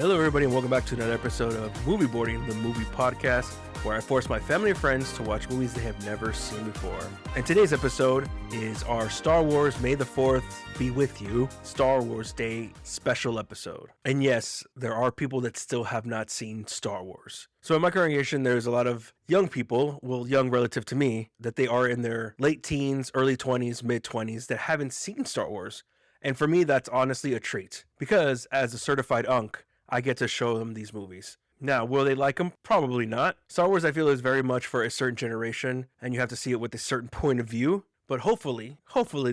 Hello, everybody, and welcome back to another episode of Movie Boarding, the movie podcast, where I force my family and friends to watch movies they have never seen before. And today's episode is our Star Wars May the 4th Be With You Star Wars Day special episode. And yes, there are people that still have not seen Star Wars. So in my congregation, there's a lot of young people, well, young relative to me, that they are in their late teens, early 20s, mid 20s that haven't seen Star Wars. And for me, that's honestly a treat because as a certified unk, I get to show them these movies. Now, will they like them? Probably not. Star Wars, I feel, is very much for a certain generation, and you have to see it with a certain point of view. But hopefully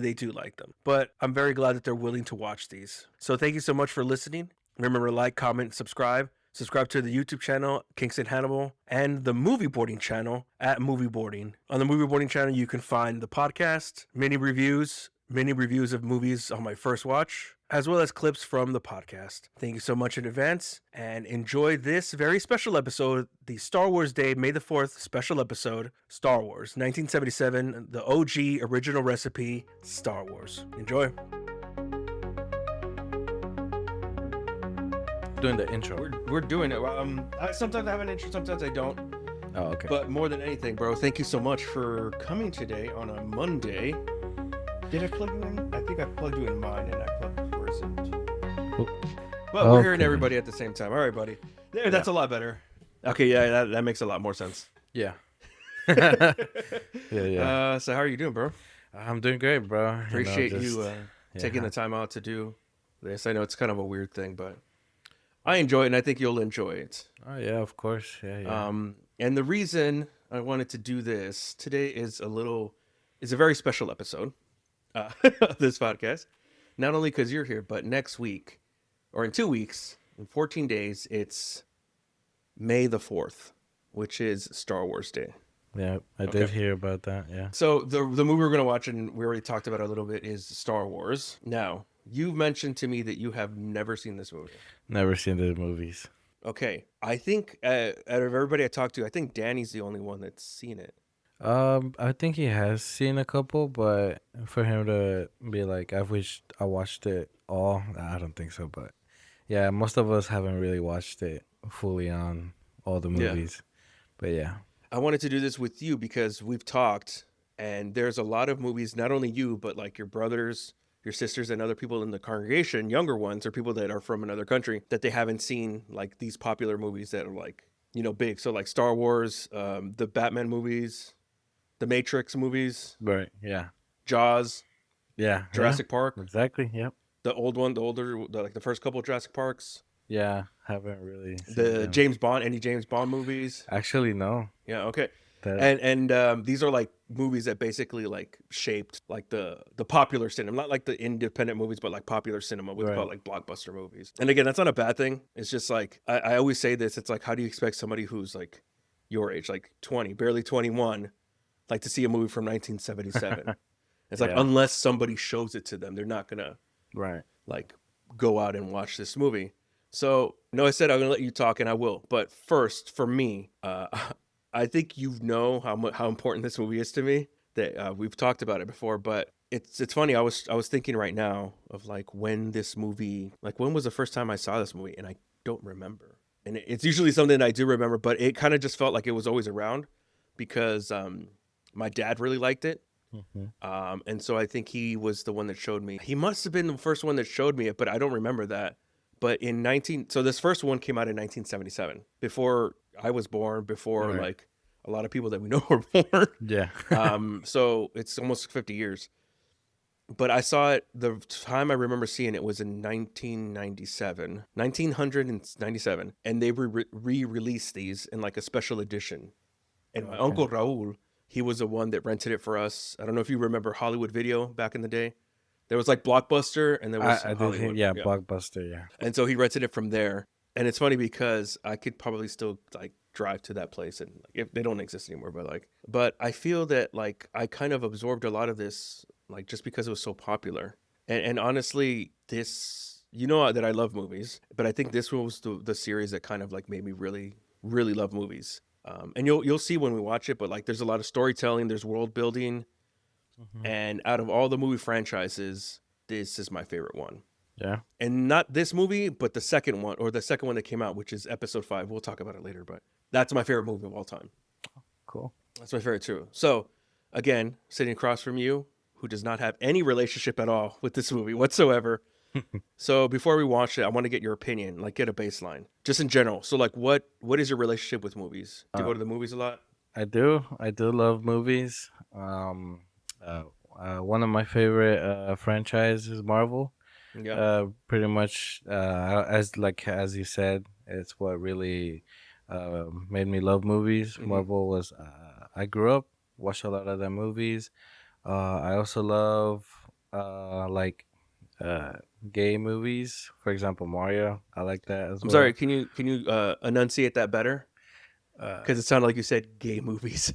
they do like them. But I'm very glad that they're willing to watch these. So thank you so much for listening. Remember to like, comment, subscribe. Subscribe to the YouTube channel, Kingston Hannibal, and the Movie Boarding channel at Movie Boarding. On the Movie Boarding channel, you can find the podcast, mini reviews of movies on my first watch, as well as clips from the podcast. Thank you so much in advance, and enjoy this very special episode, the Star Wars Day, May the 4th special episode, Star Wars, 1977, the OG original recipe, Star Wars. Enjoy. Doing the intro. We're doing it. Sometimes I have an intro, sometimes I don't. Oh, okay. But more than anything, bro, thank you so much for coming today on a Monday. Did I plug you in? I think I plugged you in mine and I plugged yours in. But we're hearing everybody at the same time. All right, buddy. There, that's a lot better. Okay, yeah, that makes a lot more sense. Yeah. So how are you doing, bro? I'm doing great, bro. Appreciate you taking the time out to do this. I know it's kind of a weird thing, but I enjoy it, and I think you'll enjoy it. Oh, yeah, of course. Yeah. And the reason I wanted to do this today is a very special episode of this podcast. Not only because you're here, but next week, or in 2 weeks, in 14 days, it's May the 4th, which is Star Wars Day. Yeah, I did hear about that, yeah. So the movie we're going to watch, and we already talked about it a little bit, is Star Wars. Now, you mentioned to me that you have never seen this movie. Never seen the movies. Okay. I think out of everybody I talked to, I think Danny's the only one that's seen it. I think he has seen a couple, but for him to be like, I wish I watched it all, I don't think so. But yeah, most of us haven't really watched it fully on all the movies. But yeah. I wanted to do this with you because we've talked, and there's a lot of movies, not only you, but like your brothers, your sisters, and other people in the congregation, younger ones or people that are from another country, that they haven't seen like these popular movies that are like, big. So like Star Wars, the Batman movies, the Matrix movies. Right, yeah. Jaws. Yeah. Jurassic Park. Exactly, yep. The old one, the first couple of Jurassic Parks. Yeah, haven't really seen The them. any James Bond movies. Actually, no. Yeah, okay. And these are like movies that basically like shaped like the popular cinema, not like the independent movies, but like popular cinema. We call it like blockbuster movies. And again, that's not a bad thing. It's just like, I always say this, it's like, how do you expect somebody who's like your age, like 20, barely 21, like to see a movie from 1977? It's like, unless somebody shows it to them, they're not going to like go out and watch this movie. So, no, I said I'm going to let you talk, and I will. But first, for me, I think you know how important this movie is to me. That we've talked about it before, but it's funny. I was thinking right now of like when this movie, like when was the first time I saw this movie, and I don't remember. And it's usually something I do remember, but it kind of just felt like it was always around because my dad really liked it. Mm-hmm. And so I think he was the one that showed me. He must have been the first one that showed me it, but I don't remember that. But so this first one came out in 1977, before I was born, before like a lot of people that we know were born. Yeah. So it's almost 50 years. But I saw it, the time I remember seeing it was in 1997, and they re-released these in like a special edition. And my Uncle Raul, he was the one that rented it for us. I don't know if you remember Hollywood Video back in the day. There was like Blockbuster, and there was Hollywood. Blockbuster, yeah. And so he rented it from there. And it's funny because I could probably still like drive to that place, and like, if they don't exist anymore, but I feel that like I kind of absorbed a lot of this, like just because it was so popular. And honestly, this, that I love movies, but I think this was the series that kind of like made me really, really love movies. And you'll see when we watch it, but like there's a lot of storytelling, there's world building. Mm-hmm. And out of all the movie franchises, this is my favorite one. Yeah. And not this movie, but the second one, or the second one that came out, which is Episode 5. We'll talk about it later, but that's my favorite movie of all time. Cool. That's my favorite too. So, again, sitting across from you, who does not have any relationship at all with this movie whatsoever. So before we watch it, I want to get your opinion, like get a baseline, just in general. So like, what is your relationship with movies? Do you go to the movies a lot? I do. I do love movies. Uh, One of my favorite franchises is Marvel. Yeah. Pretty much, as you said, it's what really made me love movies. Mm-hmm. Marvel was. I grew up watched a lot of their movies. I also love like uh, gay movies. For example, Mario. I like that as I'm sorry. well. Can you enunciate that better? Uh, Because it sounded like you said gay movies,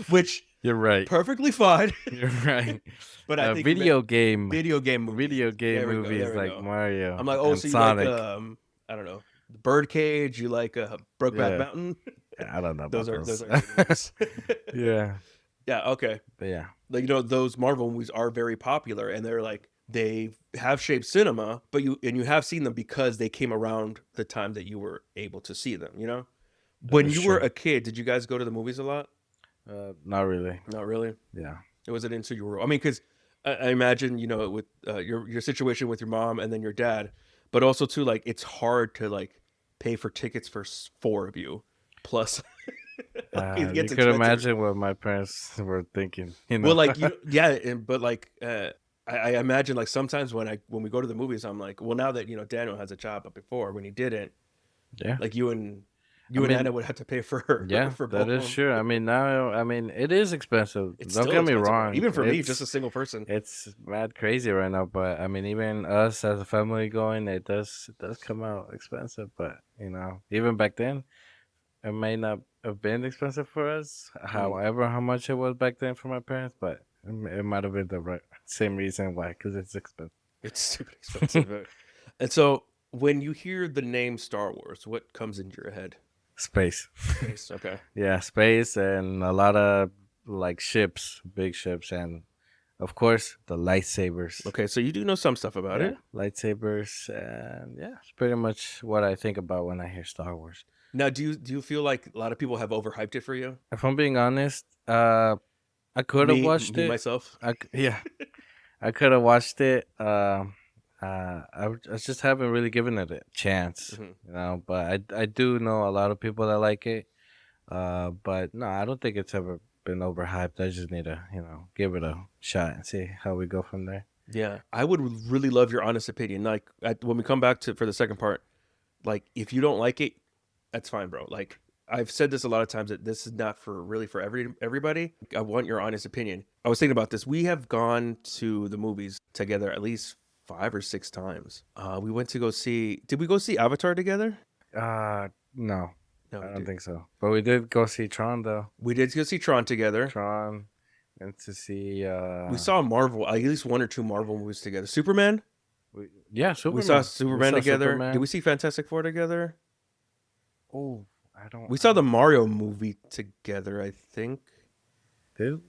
which you're right. perfectly fine. You're right. But I think you meant video game movies. Video game There we go. movies There we like go. Mario I'm like, oh, and so you like Sonic. I don't know, Birdcage? You like Brokeback Yeah, Mountain? I don't know those about are those. those are good movies. Yeah, Yeah. Okay. but yeah, Like those Marvel movies are very popular, and they're like they have shaped cinema, but you have seen them because they came around the time that you were able to see them. that When is you were true. a kid, did you guys go to the movies a lot? Not really. Not really. Yeah. It wasn't into your world. I mean, because I imagine with your situation with your mom and then your dad, but also too like it's hard to like pay for tickets for four of you, plus like it You gets could expensive. imagine what my parents were thinking. You Well, know. like yeah, but like I imagine like sometimes when we go to the movies, I'm like, well, now that Daniel has a job, but before when he didn't, Yeah. like I you and Anna mean, would have to pay for yeah, for that both of is them. true. I mean, now, I mean, it is expensive. It's Don't still get me expensive, bro. wrong. Even for me, just a single person. It's mad crazy right now. But I mean, even us as a family going, it does come out expensive. But even back then, it may not have been expensive for us. Mm. However, how much it was back then for my parents, but it might have been the same reason why, because it's expensive. It's stupid expensive. And so when you hear the name Star Wars, what comes into your head? Space. Space. Okay. Yeah, space and a lot of like ships, big ships, and of course the lightsabers. Okay. So you do know some stuff about Yeah, it. lightsabers, and yeah, it's pretty much what I think about when I hear Star Wars. Now, do you feel like a lot of people have overhyped it for you? If I'm being honest, I could have watched Me it. myself. Yeah, I could have watched it. I just haven't really given it a chance, Hmm. But I do know a lot of people that like it. But no, I don't think it's ever been overhyped. I just need to, give it a shot and see how we go from there. Yeah, I would really love your honest opinion. Like when we come back to for the second part, like if you don't like it, that's fine, bro. Like I've said this a lot of times that this is not for everybody. I want your honest opinion. I was thinking about this. We have gone to the movies together at least 5 or 6 times. We went to go see. Did we go see Avatar together? No, No, I we don't did. think so. But we did go see Tron though. We did go see Tron together. Tron, and to see We saw Marvel, at least one or two Marvel movies together. Superman. yeah, We saw Superman. We Superman saw together. Did Superman. we see Fantastic Four together? Oh, I don't. We saw the Mario movie together. I think. Did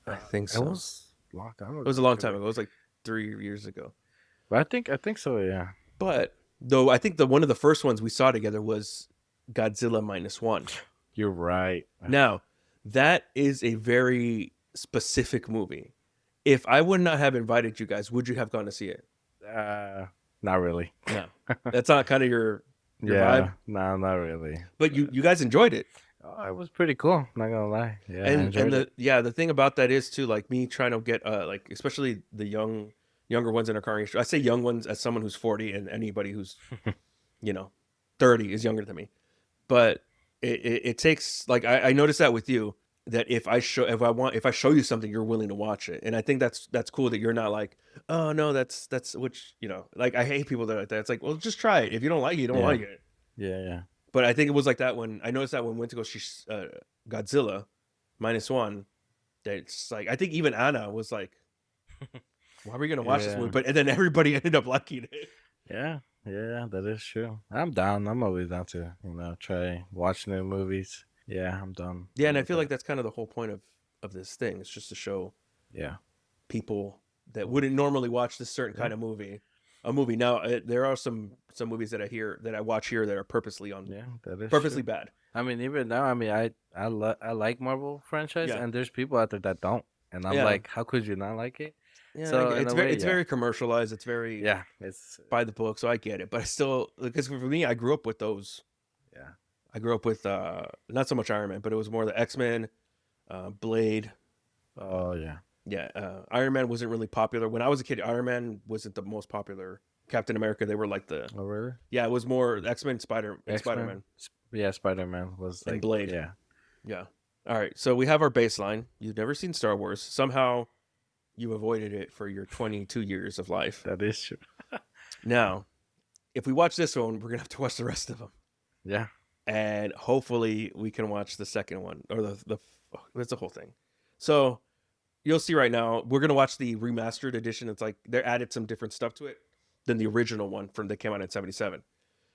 I think it so. was a long time ago. It was a long time ago. It was like 3 years ago. But I think so. Yeah. But though I think one of the first ones we saw together was Godzilla -1. You're right. Now, that is a very specific movie. If I would not have invited you guys, would you have gone to see it? Not really. No. That's not kind of your Yeah, vibe. no, not really. But you guys enjoyed it. Oh, it was pretty cool. Not gonna lie. Yeah, I And enjoyed it. the thing about that is too, like me trying to get like especially the younger ones in our congregation. I say young ones as someone who's 40, and anybody who's 30 is younger than me. But it takes, like I noticed that with you, that if I show you something, you're willing to watch it. And I think that's cool that you're not like, oh no, that's which like I hate people that are like that. It's like, well, just try it. If you don't like it, you don't Yeah, like it. yeah. But I think it was like that when I noticed that when we went to go see Godzilla -1. That it's like I think even Anna was like, why are we gonna watch this movie? Yeah, But and then everybody ended up liking it. yeah. That is true. I'm down. I'm always down to try watching new movies. Yeah, I'm done. Yeah, and Done I with feel like that. that's kind of the whole point of this thing. It's just to show Yeah, people that wouldn't normally watch this certain kind of movie. A movie now, there are some movies that I watch here that are purposely that is purposely true. bad. I mean, even now, I mean, I like Marvel franchise, Yeah, and there's people out there that don't, and I'm yeah, like, how could you not like it? yeah. So in a way, It's very commercialized. It's very yeah, it's by the book, so I get it. But I still, because for me, I grew up with those. yeah. I grew up with not so much Iron Man, but it was more the X-Men, Blade. Oh yeah. Yeah, Iron Man wasn't really popular when I was a kid. Iron Man wasn't the most popular. Captain America, they were like the Oh really? yeah. It was more X-Men, Spider X-Men. Man, Yeah, Spider-Man was and like Blade. yeah. Yeah. All right. So we have our baseline. You've never seen Star Wars. Somehow you avoided it for your 22 years of life. That is true. Now, if we watch this one, we're gonna have to watch the rest of them, Yeah. and hopefully we can watch the second one or that's the whole thing. So you'll see right now. We're gonna watch the remastered edition. It's like they added some different stuff to it than the original one that came out in '77.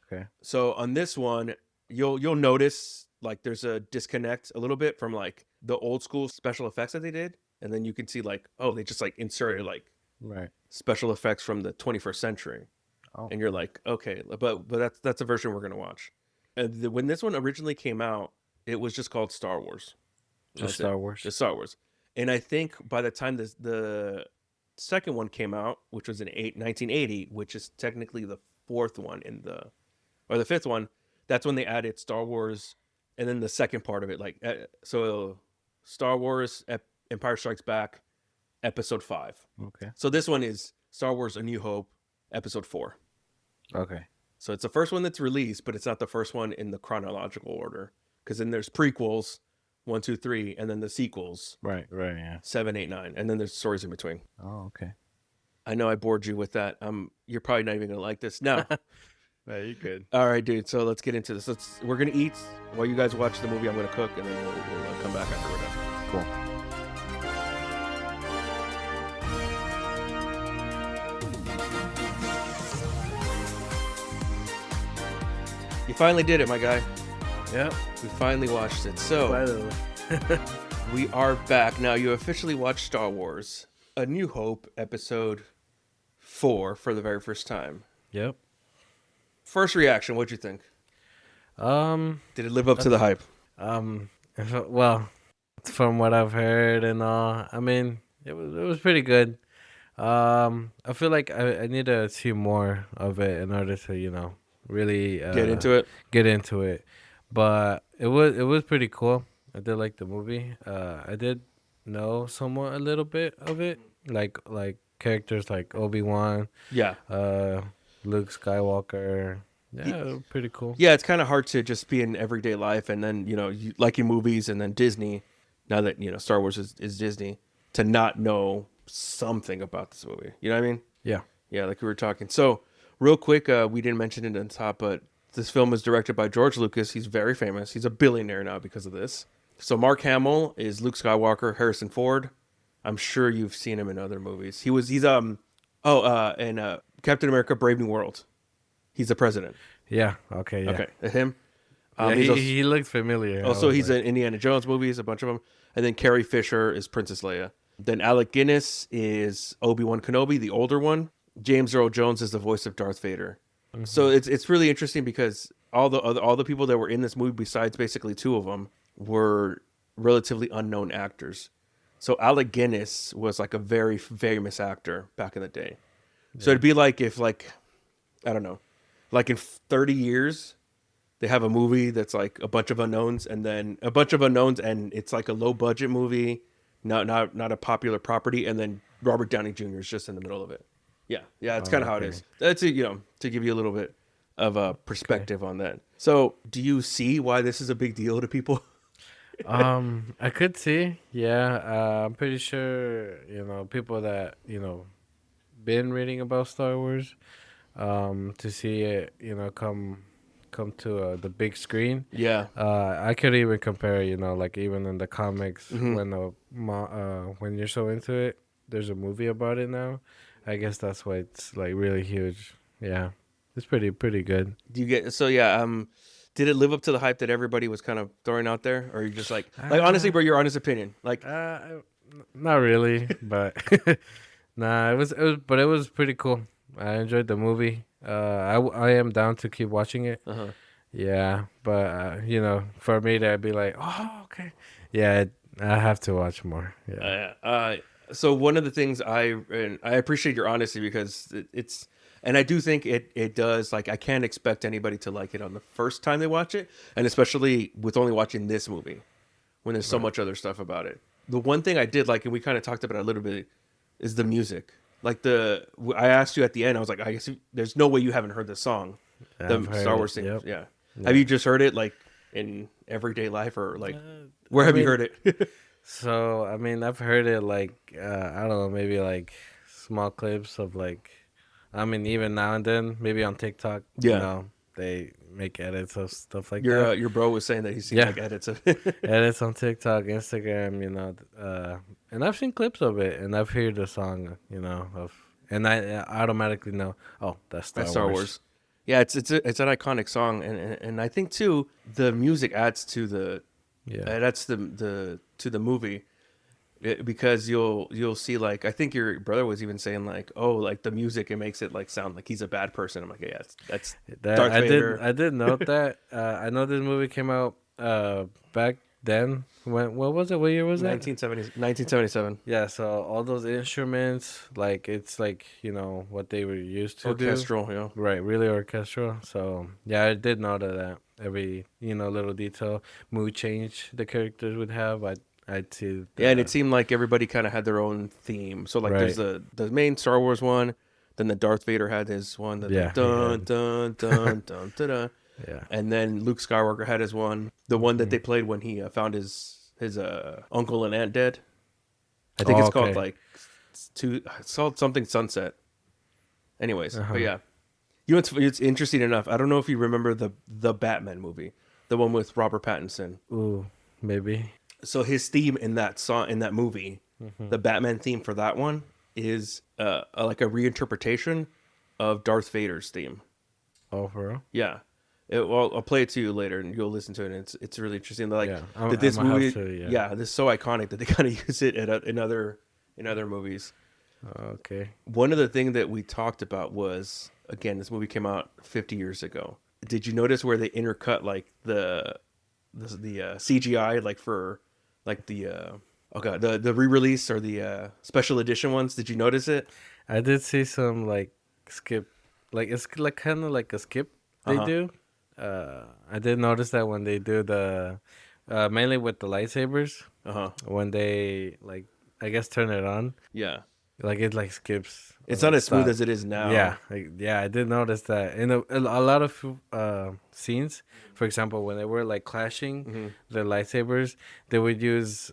Okay. So on this one, you'll notice like there's a disconnect a little bit from like the old school special effects that they did, and then you can see like, oh, they just like inserted like Right. special effects from the 21st century, Oh. and you're like, okay, but that's a version we're gonna watch. And when this one originally came out, it was just called Star Wars. Just Star Wars. Just Star Wars. And I think by the time the second one came out, which was in 1980, which is technically the fourth one or the fifth one, that's when they added Star Wars, and then the second part of it, like so, Star Wars Empire Strikes Back, Episode 5. Okay. So this one is Star Wars: A New Hope, Episode 4. Okay. So it's the first one that's released, but it's not the first one in the chronological order, because then there's prequels, 1, 2, 3, and then the sequels, Right. Right. Yeah. 7, 8, 9, and then there's stories in between. Oh. Okay. I know I bored you with that. You're probably not even gonna like this. Now, Yeah, you good. all right, dude. So let's get into this. We're gonna eat while you guys watch the movie. I'm gonna cook, and then we'll come back after we're done. Cool. You finally did it, my guy. Yep. We finally watched it. So Finally. we are back now. You officially watched Star Wars: A New Hope, Episode 4 for the very first time. Yep. First reaction, what'd you think? Did it live up to the hype? Well, from what I've heard and all, I mean, it was pretty good. I feel like I need to see more of it in order to, really Get into it. Get into it. But it was pretty cool. I did like the movie. I did know somewhat a little bit of it, like characters like Obi-Wan, Yeah. Luke Skywalker. Yeah, pretty cool. Yeah, it's kind of hard to just be in everyday life and then, you liking movies and then Disney, now that, Star Wars is Disney, to not know something about this movie. You know what I mean? Yeah. Yeah, like we were talking. So, real quick, we didn't mention it on top, but this film is directed by George Lucas. He's very famous. He's a billionaire now because of this. So, Mark Hamill is Luke Skywalker, Harrison Ford. I'm sure you've seen him in other movies. He's in Captain America: Brave New World. He's the president. Yeah. Okay. Yeah. Okay, him. Yeah, he looked familiar. Also, he's in Indiana Jones movies, a bunch of them. And then Carrie Fisher is Princess Leia. Then Alec Guinness is Obi-Wan Kenobi, the older one. James Earl Jones is the voice of Darth Vader. Mm-hmm. So it's really interesting because all the people that were in this movie, besides basically two of them, were relatively unknown actors. So Alec Guinness was like a very famous actor back in the day. Yeah. So it'd be like if I don't know, like in 30 years, they have a movie that's like a bunch of unknowns and it's like a low budget movie, not a popular property, and then Robert Downey Jr. is just in the middle of it. Yeah, it's kind of how it is. That's it, to give you a little bit of a perspective on that. So, do you see why this is a big deal to people? I could see. Yeah, I'm pretty sure people that been reading about Star Wars, to see it come to the big screen. Yeah. I could even compare, like even in the comics, mm-hmm. when you're so into it, there's a movie about it now. I guess that's why it's like really huge. Yeah, it's pretty good. Do you get did it live up to the hype that everybody was kind of throwing out there, or are you just honestly, bro, your honest opinion, like? Not really, but Nah, but it was pretty cool. I enjoyed the movie. I am down to keep watching it. Uh huh. Yeah, but for me to be like, oh, okay, yeah, I have to watch more. Yeah, So one of the things and I appreciate your honesty because it's and I do think it does like I can't expect anybody to like it on the first time they watch it, and especially with only watching this movie when there's so right. much other stuff about it. The one thing I did like, and we kind of talked about it a little bit, is the music. Like I asked you at the end, I was like, I guess there's no way you haven't heard the song, I've the heard Star it. Wars theme. Yep. Yeah, have Yeah. you just heard it like in everyday life or like where I have you mean, heard it? so I mean, I've heard it like I don't know, maybe like small clips of like, I mean, even now and then, maybe on TikTok, Yeah. they make edits of stuff like Your that. your bro was saying that he's seen Yeah, like edits of edits on TikTok, Instagram, and I've seen clips of it, and I've heard the song, and I automatically know, oh, that's that's Star Star Wars. Wars. Yeah, it's an iconic song, and I think too the music adds to the Yeah. that's the to the movie. Because you'll see like I think your brother was even saying like oh like the music it makes it like sound like he's a bad person. I'm like yeah that's That Darth Vader. I did note that. I know this movie came out back then. What was it? What year was that? 1977 Yeah, so all those instruments, like it's like, what they were used to do. orchestral. You know. Right, really orchestral. So yeah, I did note that every, little detail, mood change the characters would have. I'd see Yeah, and it the seemed like everybody kind of had their own theme. So like there's right. the main Star Wars one, then the Darth Vader had his one, the Yeah, he dun had. dun dun dun dun dun, Yeah. and then Luke Skywalker had his one, the one that Mhm. they played when he found his uncle and aunt dead. I think Oh, it's called okay. like it's called something Sunset. Anyways, but Uh-huh. yeah, it's interesting enough. I don't know if you remember the Batman movie, the one with Robert Pattinson. Ooh, maybe. So his theme in that song in that movie, Mhm. the Batman theme for that one is like a reinterpretation of Darth Vader's theme. Oh, for real? Yeah. Well, I'll play it to you later, and you'll listen to it. And it's really interesting. Like Yeah, that I'm this gonna have movie, to. Yeah. yeah, this is so iconic that they kind of use it in other movies. Okay. One of the things that we talked about was again, this movie came out 50 years ago. Did you notice where they intercut like the CGI like for like the oh god the re-release or the special edition ones? Did you notice it? I did see some like skip, like it's like kind of like a skip Uh they huh. do. I did notice that when they do mainly with the lightsabers, Uh huh. when they like, I guess turn it on, Yeah. like it like skips or It's not like as smooth stop. as it is Yeah, now. yeah, I did notice that in a lot of scenes. For example, when they were like clashing Hmm. the lightsabers, they would use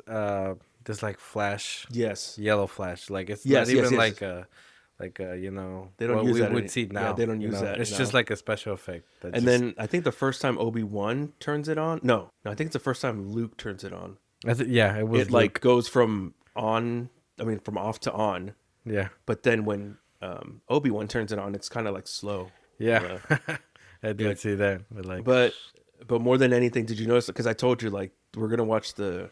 this like flash, Yes. yellow flash. Like it's not Yes. Yes. even Yes. like They don't what use we that would see yeah, now. they don't use that It's just now. like a special effect that And just. then I think the first time Obi-Wan turns it on. No, I think it's the first time Luke turns it on. Yeah, it It was like Luke. goes from on, I mean from off to on. Yeah, But then when Obi-Wan turns it on, it's kind of like slow. yeah, Uh, I yeah. did see that. But like, But more than anything, did you notice? Because I told you like we're gonna watch the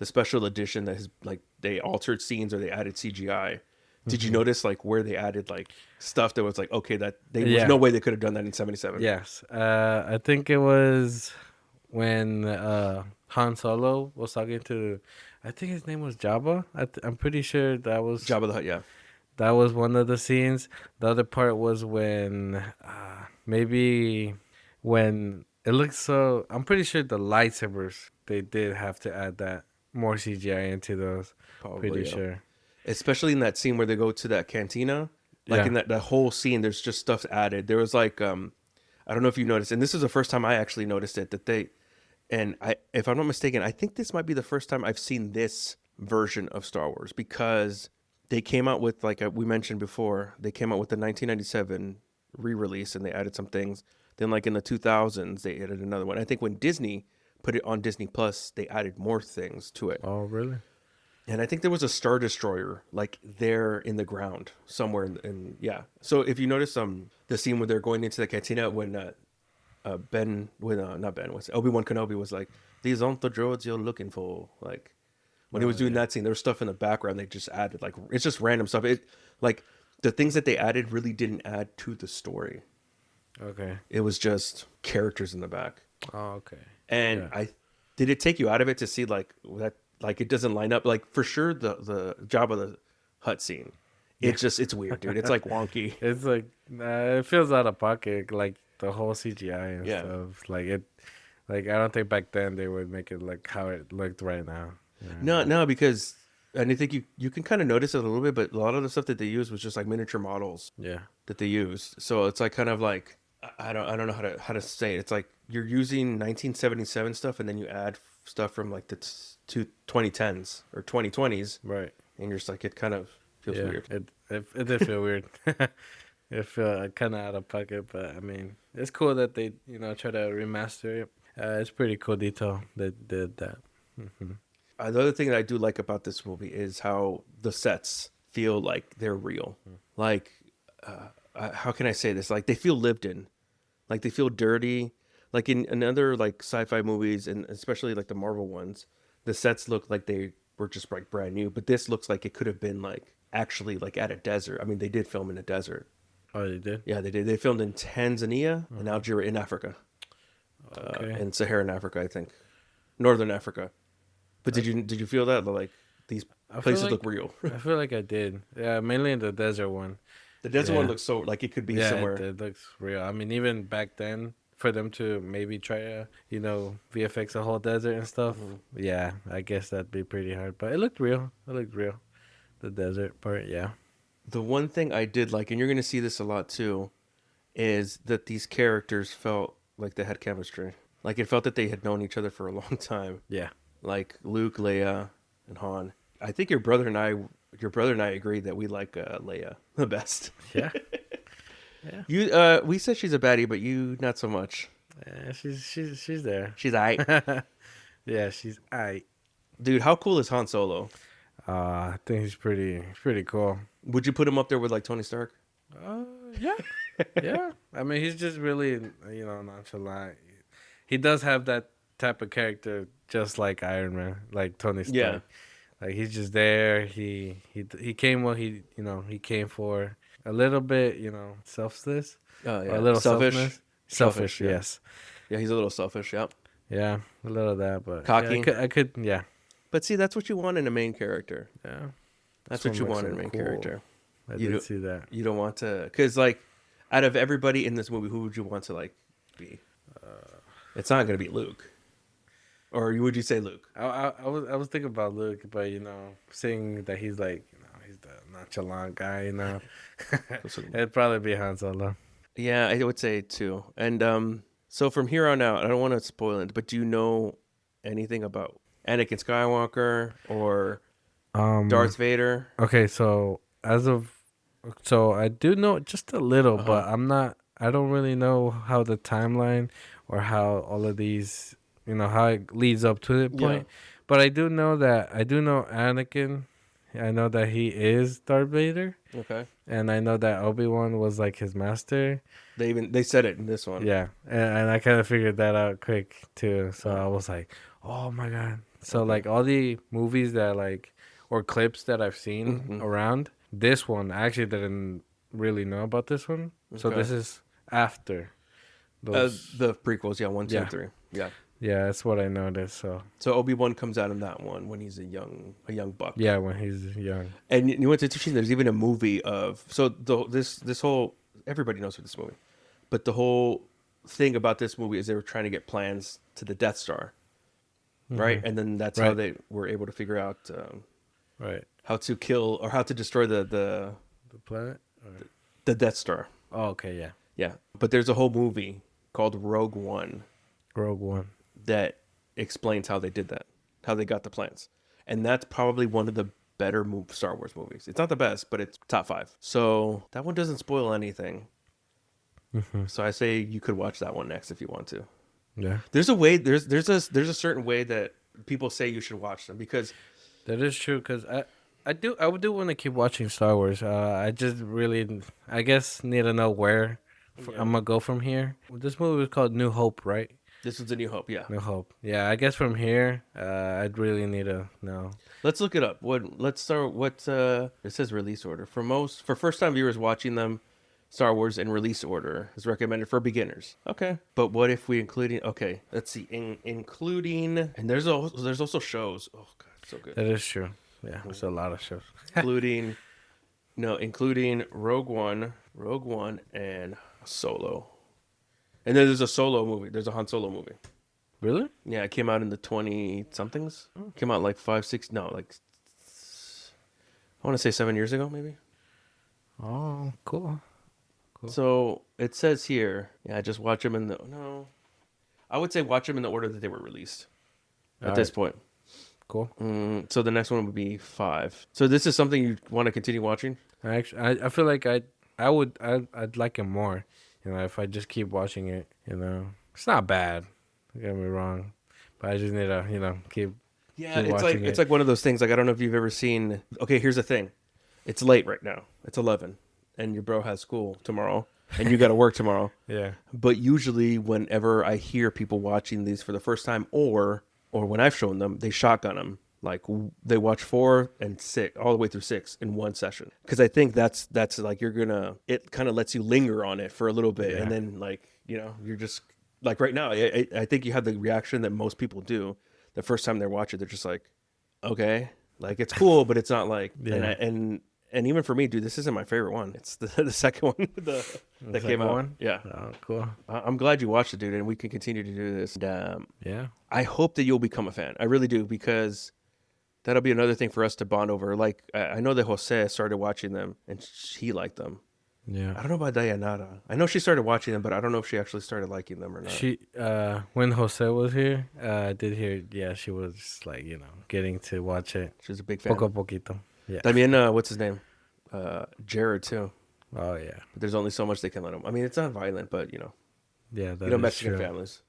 special edition that is like they altered scenes or they added CGI. Did you mhm. notice like where they added like stuff that was like okay that there was Yeah, no way they could have done that in '77. yes. I think it was when Han Solo was talking to, I think his name was Jabba. I'm pretty sure Jabba the Hutt, yeah. that was one of the scenes. The other part was when maybe when it looks so. I'm pretty sure the lightsabers they did have to add that more CGI into those. Pretty Probably, yeah. sure. Especially in that scene where they go to that cantina, like Yeah. in that whole scene, there's just stuff added. There was like, I don't know if you noticed, and this is the first time I actually noticed it that they, and I, if I'm not mistaken, I think this might be the first time I've seen this version of Star Wars because they came out with like we mentioned before, they came out with the 1997 re-release and they added some things. Then like in the 2000s, they added another one. I think when Disney put it on Disney Plus, they added more things to it. Oh, really? And I think there was a Star Destroyer like there in the ground somewhere yeah. So if you notice the scene where they're going into the cantina when Ben when not Ben was Obi-Wan Kenobi was like these aren't the droids you're looking for, like when he was Oh, doing yeah. that scene there was stuff in the background they just added like it's just random stuff. Like the things that they added really didn't add to the story. Okay. It was just characters in the back. Oh, okay. And Yeah. I did it take you out of it to see like that like it doesn't line up like for sure the Jabba the Hutt scene. Yeah. It's weird, dude. It's like wonky. It's like it feels out of pocket, like the whole CGI and Yeah. stuff. Like it, like I don't think back then they would make it like how it looked right now. Yeah. No, because and I think you can kind of notice it a little bit, but a lot of the stuff that they used was just like miniature models Yeah. that they used. So it's like kind of like I don't know how to say it. It's like you're using 1977 stuff and then you add stuff from like the 2010s or 2020s, Right. and you're just like it kind of feels Yeah. weird. It did feel weird. It felt kind of out of pocket, but I mean, it's cool that they try to remaster it. It's pretty cool detail that did that. Hmm. The other thing that I do like about this movie is how the sets feel like they're real. Like, how can I say this? Like they feel lived in. Like they feel dirty. Like in other like sci-fi movies and especially like the Marvel ones, the sets look like they were just like brand new. But this looks like it could have been like actually like at a desert. I mean, they did film in a desert. Oh, they did? Yeah, they did. They filmed in Tanzania and Algeria in Africa, Okay. in Saharan Africa, I think, Northern Africa. But did you feel that like these I feel places like look real? I feel like I did. Yeah, mainly in the desert one. The desert Yeah. one looks so like it could be Yeah, somewhere. it looks real. I mean, even back then, for them to maybe try to, VFX a whole desert and stuff, yeah, I guess that'd be pretty hard. But it looked real. It looked real. The desert part, yeah. The one thing I did like, and you're going to see this a lot too, is that these characters felt like they had chemistry. Like it felt that they had known each other for a long time. Yeah. Like Luke, Leia, and Han. I think your brother and I agreed that we like Leia the best. Yeah. Yeah. We said she's a baddie, but you not so much. Yeah, she's there. She's aight. Yeah, she's aight. Dude, how cool is Han Solo? I think he's pretty cool. Would you put him up there with like Tony Stark? Yeah. Yeah. I mean, he's just really, nonchalant. He does have that type of character, just like Iron Man, like Tony Stark. Yeah. Like he's just there. He came what he came for. A little bit, selfless. Oh yeah. Or a little Selfish. selfishness. Selfish, yeah. Yes. Yeah, he's a little selfish. Yep. Yeah, a little of that, but Cocky. Yeah, I could. Yeah. But see, that's what you want in a main character. Yeah. That's This what you one want in a looks main so cool. character. I You did do- see that. You don't want to, because like, out of everybody in this movie, who would you want to like be? It's not gonna be Luke, or would you say Luke? I was thinking about Luke, but seeing that he's like, he's the nonchalant guy, it'd probably be Han Solo. Yeah, I would say too. And so from here on out, I don't want to spoil it, but do you know anything about Anakin Skywalker or Darth Vader? Okay, so I do know just a little, but I don't really know how the timeline or how all of these, how it leads up to the point. Yeah. But I do know Anakin. I know that he is Darth Vader, Okay. and I know that Obi-Wan was like his master. They said it in this one. Yeah, and I kind of figured that out quick too. So I was like, oh my god. So like all the movies that or clips that I've seen around, this one I actually didn't really know about this one. So Okay. this is after those. The prequels, yeah, 1, 2, Yeah. and 3. Yeah. Yeah, that's what I noticed. So So Obi-Wan comes out in that one when he's a young buck. yeah, when he's young. And you know what's interesting? There's even a movie of this whole everybody knows what this movie, but the whole thing about this movie is they were trying to get plans to the Death Star, right? And then that's how Right. they were able to figure out Right. how to kill or how to destroy the The planet. the Death Star. Oh, okay, yeah. Yeah, but there's a whole movie called Rogue One Rogue One. that explains how they did that, how they got the plans, and that's probably one of the better Star Wars movies. It's not the best, but it's top 5. So that one doesn't spoil anything. So I say you could watch that one next if you want to. Yeah, There's a way. There's a certain way that people say you should watch them because that is true. Cause I would do want to keep watching Star Wars. I just really, I guess, need to know where I'm gonna go from here. This movie was called New Hope, right? This was A New Hope. Yeah. No Hope. Yeah, I guess from here, I'd really need to know. Let's look it up. Let's start. It says release order for first time viewers watching them. Star Wars in release order is recommended for beginners. Okay, but what if we including? Okay, let's see. Including, and there's also shows. Oh god, so good. That is true. Yeah, there's a lot of shows. Including Rogue One, and Solo. And then there's a Solo movie. There's a Han Solo movie. Really? Yeah, it came out in the 20 somethings. Came out like 5, 6. No, like I want to say 7 years ago, maybe. Oh, cool. So it says here, yeah, just watch them in the I would say watch them in the order that they were released at this point. Cool. So the next one would be 5. So this is something you want to continue watching? I feel like I'd like it more, if I just keep watching it. It's not bad. Don't get me wrong, but I just need to keep. Yeah, it's like one of those things. Like I don't know if you've ever seen. Okay, here's the thing. It's late right now. It's 11, and your bro has school tomorrow, and you got to work tomorrow. Yeah. But usually, whenever I hear people watching these for the first time, or when I've shown them, they shotgun them. Like they watch 4 and 6 all the way through 6 in one session. Because I think that's like it kind of lets you linger on it for a little bit, and then like you're just like right now. I think you have the reaction that most people do the first time they watch it. They're just like, okay, like it's cool, but it's not like and even for me, dude, this isn't my favorite one. It's the second one that came out. Yeah. Oh, cool. I'm glad you watched it, dude, and we can continue to do this. And, yeah. I hope that you'll become a fan. I really do, because that'll be another thing for us to bond over. Like, I know that Jose started watching them, and he liked them. Yeah. I don't know about Dayanara. I know she started watching them, but I don't know if she actually started liking them or not. She, when Jose was here, I did hear, she was like, getting to watch it. She was a big fan. Poco poquito. Yeah. También, what's his name? Jared, too. Oh, yeah. But there's only so much they can let him. I mean, it's not violent, but, Yeah, that is Mexican true. families.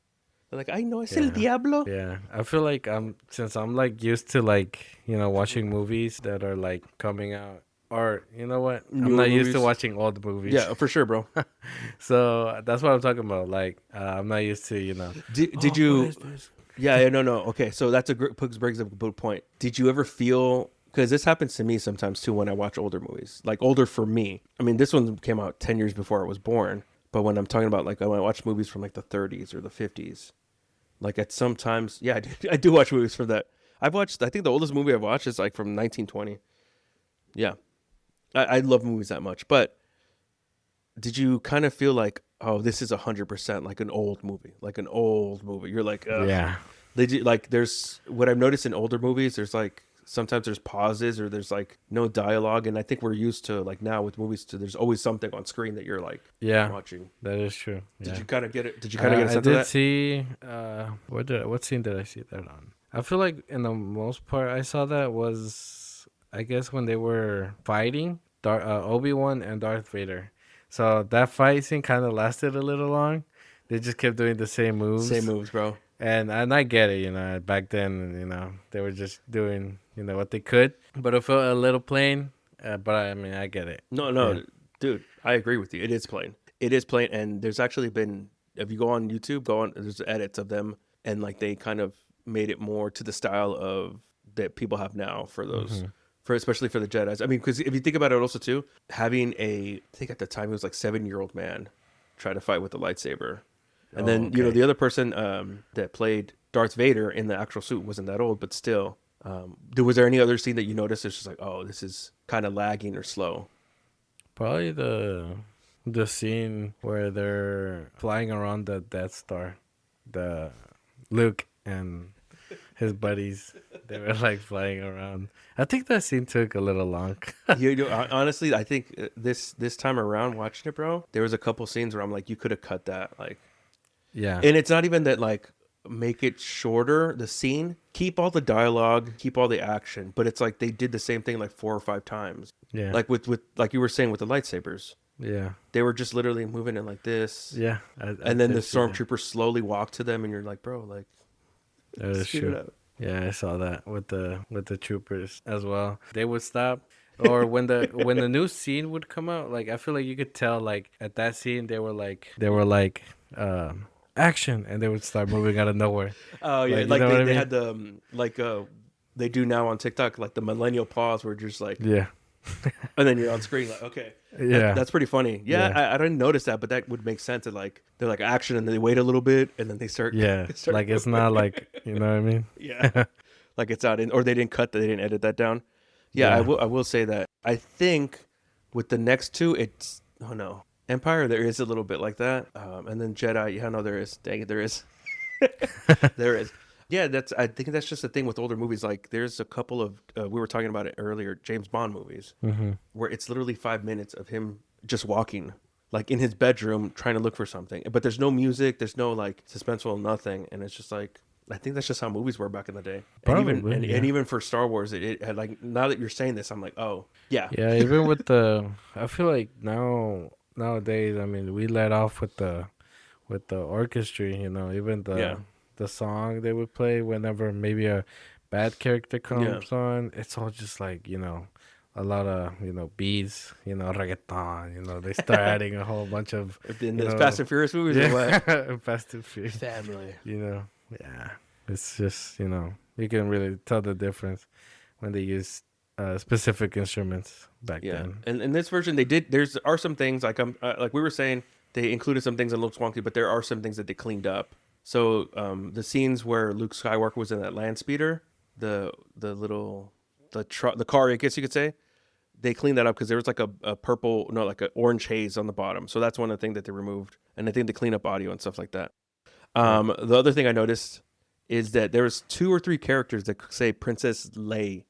They're like, I know, es el diablo. Yeah. I feel like since I'm like used to like, watching movies that are like coming out, or you know what? I'm not used to watching old movies. Yeah, for sure, bro. So that's what I'm talking about. Like, I'm not used to, Did you? Yeah, no. Okay, so that's brings up a good point. Did you ever feel? Because this happens to me sometimes too when I watch older movies. Like older for me. I mean, this one came out 10 years before I was born. But when I'm talking about like when I watch movies from like the 30s or the 50s, like at sometimes, yeah, I do watch movies from that. I think the oldest movie I've watched is like from 1920. Yeah, I love movies that much. But did you kind of feel like, oh, this is 100% like an old movie, You're like, ugh. Yeah. They do, like there's what I've noticed in older movies. There's like sometimes there's pauses or there's like no dialogue, and I think we're used to like now with movies there's always something on screen that you're like watching. That is true. Did you kind of get it? Did you kind of get a sense of that? I did see. What scene did I see that on? I feel like in the most part I saw that was, I guess, when they were fighting Obi-Wan and Darth Vader. So that fight scene kind of lasted a little long. They just kept doing the same moves. Same moves, bro. And I get it, back then, they were just doing, what they could. But it felt a little plain. But I mean, I get it. No, yeah. Dude, I agree with you. It is plain. And there's actually been, if you go on YouTube, there's edits of them. And like they kind of made it more to the style of that people have now for those, especially for the Jedis. I mean, because if you think about it also too, having I think at the time it was like 7-year-old man try to fight with the lightsaber. And then, the other person that played Darth Vader in the actual suit wasn't that old, but still. Was there any other scene that you noticed? It's just like, oh, this is kind of lagging or slow? Probably the scene where they're flying around the Death Star. The Luke and his buddies, they were like flying around. I think that scene took a little long. Honestly, I think this time around watching it, bro, there was a couple scenes where I'm like, you could have cut that, like. Yeah. And it's not even that like make it shorter, the scene, keep all the dialogue, keep all the action, but it's like they did the same thing like 4 or 5 times. Yeah. Like with like you were saying with the lightsabers. Yeah. They were just literally moving it like this. Yeah. And then the stormtroopers slowly walk to them and you're like, bro, like that is true. Yeah, I saw that with the troopers as well. They would stop. Or when the new scene would come out, like I feel like you could tell like at that scene they were like action, and they would start moving out of nowhere. Oh yeah, Like, you know what I they mean? had the they do now on TikTok, like the millennial pause, where just like, Yeah, and then you're on screen like, okay, yeah, that's pretty funny. Yeah, yeah, I didn't notice that, but that would make sense. That like they're like action, and then they wait a little bit, and then they start. yeah. They start Like it's not like, you know what I mean? yeah, like it's out in, or they didn't cut that, they didn't edit that down. Yeah, Yeah. I will say that. I think with the next two, it's oh no, Empire. There is a little bit like that, and then Jedi. Yeah, no, there is. Dang it, there is. There is. Yeah, I think that's just the thing with older movies. Like, there's a couple of we were talking about it earlier, James Bond movies, where it's literally 5 minutes of him just walking, like in his bedroom, trying to look for something. But there's no music, there's no like suspenseful nothing, and it's just like I think that's just how movies were back in the day. Probably, And even for Star Wars, it had like now that you're saying this, I'm like, oh yeah, Yeah, even with I feel like nowadays, I mean, we let off with the orchestra, you know, even yeah, the song they would play whenever maybe a bad character comes on, it's all just like, you know, a lot of, you know, beats, you know, reggaeton, you know, they start adding a whole bunch of, in you this know, Fast and Furious movies or what? Fast and Furious, Family. you know, yeah, it's just, you know, you can really tell the difference when they use specific instruments back then. And in this version, are some things like like we were saying, they included some things that look wonky, but there are some things that they cleaned up. So the scenes where Luke Skywalker was in that land speeder, the car, I guess you could say, they cleaned that up because there was like a purple, no, like an orange haze on the bottom. So that's one of the things that they removed, and I think they cleaned up audio and stuff like that. The other thing I noticed is that there was 2 or 3 characters that say Princess Leia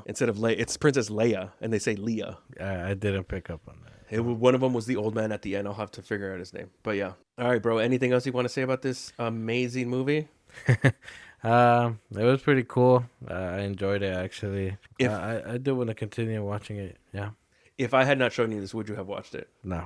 instead of Leia. It's Princess Leia, and they say Leia. I didn't pick up on that. One of them was the old man at the end. I'll have to figure out his name. But yeah. All right, bro. Anything else you want to say about this amazing movie? It was pretty cool. I enjoyed it actually. I do want to continue watching it. Yeah. If I had not shown you this, would you have watched it? No.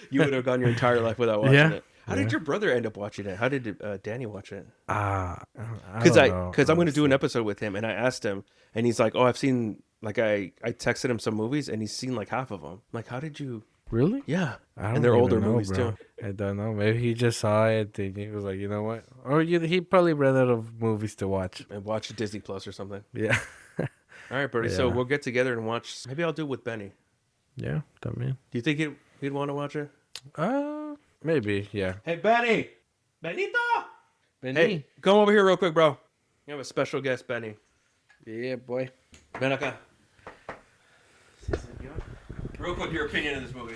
You would have gone your entire life without watching Yeah. it. How did your brother end up watching it? How did Danny watch it? Because I'm going to do an episode with him, and I asked him, and he's like, "Oh, I've seen like I texted him some movies, and he's seen like half of them." I'm like, how did you? Really? Yeah, I don't and they're even older know, movies bro. too. I don't know. Maybe he just saw it and he was like, you know what? Or he probably ran out of movies to watch. And watch Disney Plus or something. Yeah. All right, Brody. So Yeah. we'll get together and watch. Maybe I'll do it with Benny. Yeah, that mean. Do you think he'd want to watch it? Maybe. Yeah. Hey, Benny. Benito. Benny. Hey, come over here real quick, bro. You have a special guest, Benny. Yeah, boy. Ven acá. Real quick, your opinion of this movie.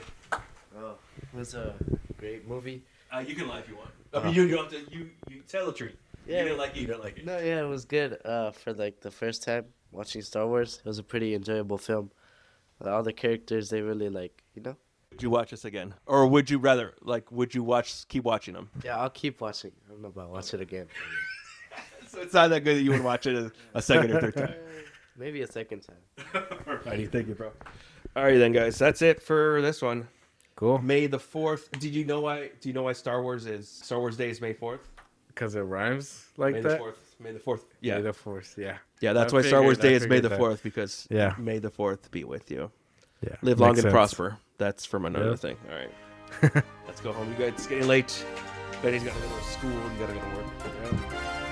Oh, it was a great movie. You can lie if you want. I mean, you don't have to. You tell the truth. Yeah. You didn't like it. You don't like it. No, yeah, it was good. For like the first time watching Star Wars, it was a pretty enjoyable film. All the characters, they really like, you know. Would you watch this again, or would you rather would you keep watching them? Yeah, I'll keep watching. I don't know about watch it again. So it's not that good that you would watch it a second or third time. Maybe a second time. Alrighty, thank you, bro. Alrighty then, guys. That's it for this one. Cool. May the 4th. Do you know why Star Wars Day is May 4th? Because it rhymes like May that. the 4th. May the 4th. Yeah. May the Force. Yeah. Yeah, that's I why Star Wars figured- I Day is May the figured 4th, because Yeah. May the 4th be with you. Yeah. Live long Makes and sense. prosper. That's from another Yeah. thing. All right. Let's go home. You guys, it's getting late. Betty's got to go to school. You got to go to work. Yeah.